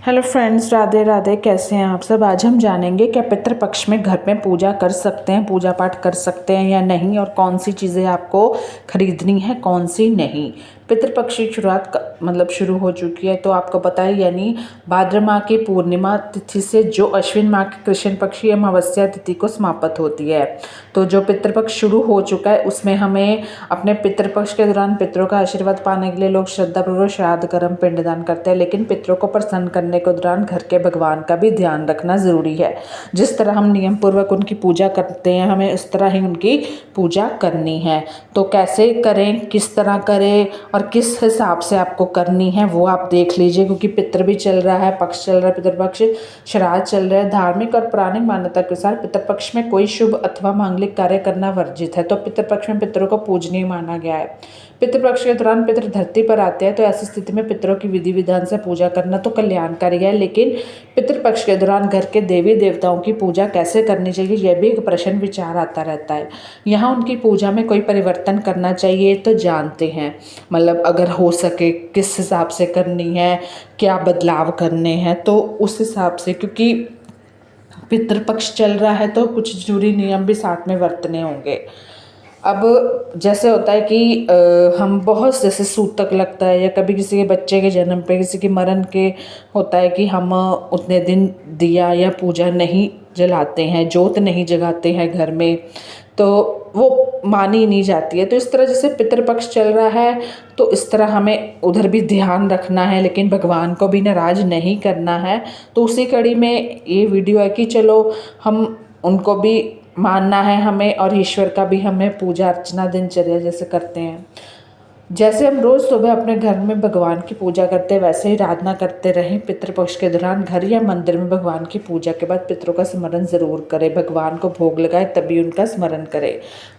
Hello friends, Radhe Radhe. कैसे हैं आप सब। आज हम जानेंगे क्या पितृपक्ष में घर में पूजा कर सकते हैं, पूजा पाठ कर सकते हैं या नहीं, और कौन सी चीज़ें आपको खरीदनी है, कौन सी नहीं। पितृपक्ष की शुरुआत शुरू हो चुकी है, तो आपको पता है, यानी भाद्र माह की पूर्णिमा तिथि से जो अश्विन माह की कृष्ण पक्ष की अमावस्या तिथि को समाप्त होती है। तो जो पितृपक्ष शुरू हो चुका है उसमें हमें अपने पितृपक्ष के दौरान पितरों का आशीर्वाद पाने के लिए लोग श्रद्धापूर्वक श्राद्ध कर्म पिंडदान करते हैं, लेकिन पितरों को प्रसन्न करने के दौरान घर के भगवान का भी ध्यान रखना ज़रूरी है। जिस तरह हम नियम पूर्वक उनकी पूजा करते हैं, हमें उस तरह ही उनकी पूजा करनी है। तो कैसे करें, किस तरह करें और किस हिसाब से आपको करनी है वो आप देख लीजिए, क्योंकि पितृ भी चल रहा है, पक्ष चल रहा है, पितृपक्ष श्राद्ध चल रहा है। धार्मिक और पौराणिक मान्यता के अनुसार पितृपक्ष में कोई शुभ अथवा मांगलिक कार्य करना वर्जित है। तो पितृपक्ष में पितरों को पूजनीय माना गया है। पितृपक्ष के दौरान पितृ धरती पर आते हैं, तो ऐसी स्थिति में पितरों की विधि विधान से पूजा करना तो कल्याणकारी है, लेकिन पितृपक्ष के दौरान घर के देवी देवताओं की पूजा कैसे करनी चाहिए, यह भी एक प्रश्न विचार आता रहता है। यहाँ उनकी पूजा में कोई परिवर्तन करना चाहिए तो जानते हैं, अगर हो सके किस हिसाब से करनी है, क्या बदलाव करने हैं, तो उस हिसाब से, क्योंकि पितृपक्ष चल रहा है तो कुछ जरूरी नियम भी साथ में बरतने होंगे। अब जैसे होता है कि हम बहुत जैसे सूतक लगता है, या कभी किसी के बच्चे के जन्म पे, किसी के मरण के होता है कि हम उतने दिन दिया या पूजा नहीं जलाते हैं, जोत नहीं जगाते हैं घर में, तो वो मानी नहीं जाती है। तो इस तरह जैसे पितृपक्ष चल रहा है तो इस तरह हमें उधर भी ध्यान रखना है, लेकिन भगवान को भी नाराज़ नहीं करना है। तो उसी कड़ी में ये वीडियो है कि चलो हम उनको भी मानना है हमें, और ईश्वर का भी हमें पूजा अर्चना दिनचर्या जैसे करते हैं। जैसे हम रोज़ सुबह अपने घर में भगवान की पूजा करते हैं, वैसे ही आराधना करते रहें। पितृपक्ष के दौरान घर या मंदिर में भगवान की पूजा के बाद पितरों का स्मरण ज़रूर करें। भगवान को भोग लगाए तभी उनका स्मरण करें।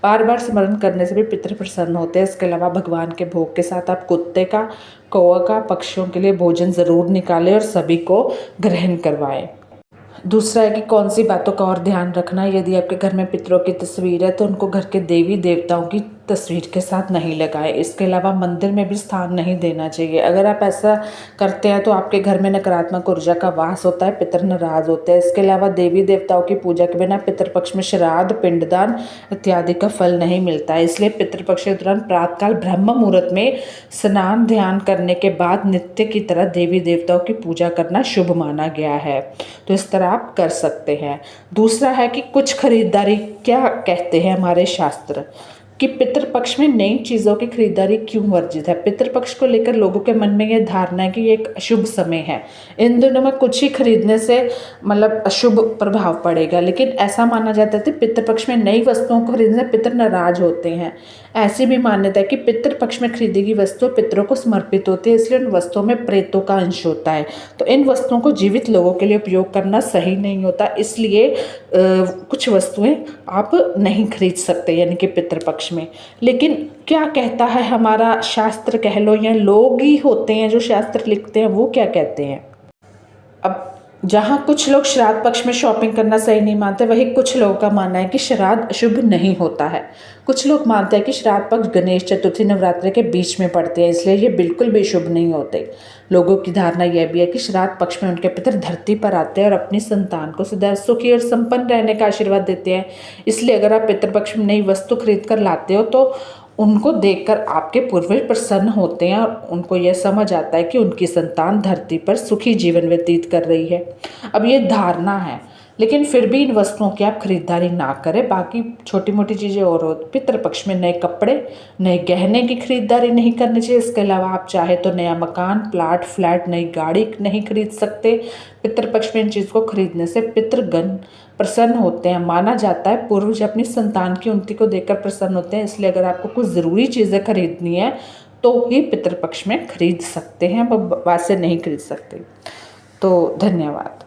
बार बार स्मरण करने से भी पितृ प्रसन्न होते हैं। इसके अलावा भगवान के भोग के साथ आप कुत्ते का, कौवा का, पक्षियों के लिए भोजन ज़रूर निकालें और सभी को ग्रहण करवाएं। दूसरा है कि कौन सी बातों का और ध्यान रखना है। यदि आपके घर में पितरों की तस्वीर है तो उनको घर के देवी देवताओं की तस्वीर के साथ नहीं लगाएं। इसके अलावा मंदिर में भी स्थान नहीं देना चाहिए। अगर आप ऐसा करते हैं तो आपके घर में नकारात्मक ऊर्जा का वास होता है, पितर नाराज होते हैं। इसके अलावा देवी देवताओं की पूजा के बिना पितृपक्ष में श्राद्ध, पिंडदान इत्यादि का फल नहीं मिलता है। इसलिए पितृपक्ष के दौरान प्रातःकाल ब्रह्म मुहूर्त में स्नान ध्यान करने के बाद नित्य की तरह देवी देवताओं की पूजा करना शुभ माना गया है। तो इस तरह आप कर सकते हैं। दूसरा है कि कुछ खरीदारी, क्या कहते हैं हमारे शास्त्र कि पितृपक्ष में नई चीज़ों की खरीदारी क्यों वर्जित है। पितृपक्ष को लेकर लोगों के मन में यह धारणा है कि ये एक अशुभ समय है, इन दिनों में कुछ ही खरीदने से अशुभ प्रभाव पड़ेगा। लेकिन ऐसा माना जाता है कि पितृपक्ष में नई वस्तुओं को खरीदने से पितर नाराज होते हैं। ऐसी भी मान्यता है कि पितृपक्ष में खरीदी गई वस्तु पितरों को समर्पित होती है, इसलिए उन वस्तुओं में प्रेतों का अंश होता है। तो इन वस्तुओं को जीवित लोगों के लिए उपयोग करना सही नहीं होता, इसलिए कुछ वस्तुएं आप नहीं खरीद सकते, यानी कि पितृपक्ष में। लेकिन क्या कहता है हमारा शास्त्र, कह लो, या लोग ही होते हैं जो शास्त्र लिखते हैं, वो क्या कहते हैं। अब जहाँ कुछ लोग श्राद्ध पक्ष में शॉपिंग करना सही नहीं मानते, वही कुछ लोगों का मानना है कि श्राद्ध अशुभ नहीं होता है। कुछ लोग मानते हैं कि श्राद्ध पक्ष गणेश चतुर्थी नवरात्रि के बीच में पड़ते हैं, इसलिए ये बिल्कुल भी शुभ नहीं होते। लोगों की धारणा यह भी है कि श्राद्ध पक्ष में उनके पितर धरती पर आते हैं और अपनी संतान को सदैव सुखी और संपन्न रहने का आशीर्वाद देते हैं। इसलिए अगर आप पितृपक्ष में नई वस्तु खरीद कर लाते हो तो उनको देखकर आपके पूर्वज प्रसन्न होते हैं और उनको यह समझ आता है कि उनकी संतान धरती पर सुखी जीवन व्यतीत कर रही है। अब ये धारणा है, लेकिन फिर भी इन वस्तुओं की आप खरीदारी ना करें। बाकी छोटी मोटी चीज़ें और हो, पितृपक्ष में नए कपड़े, नए गहने की खरीदारी नहीं करनी चाहिए। इसके अलावा आप चाहे तो नया मकान, प्लाट, फ्लैट, नई गाड़ी नहीं खरीद सकते। पितृपक्ष में इन चीज़ को खरीदने से पितृगण प्रसन्न होते हैं। माना जाता है पूर्वज अपनी संतान की उन्नति को देखकर प्रसन्न होते हैं, इसलिए अगर आपको कुछ ज़रूरी चीज़ें खरीदनी है तो ही पितृपक्ष में खरीद सकते हैं, वैसे नहीं खरीद सकते। तो धन्यवाद।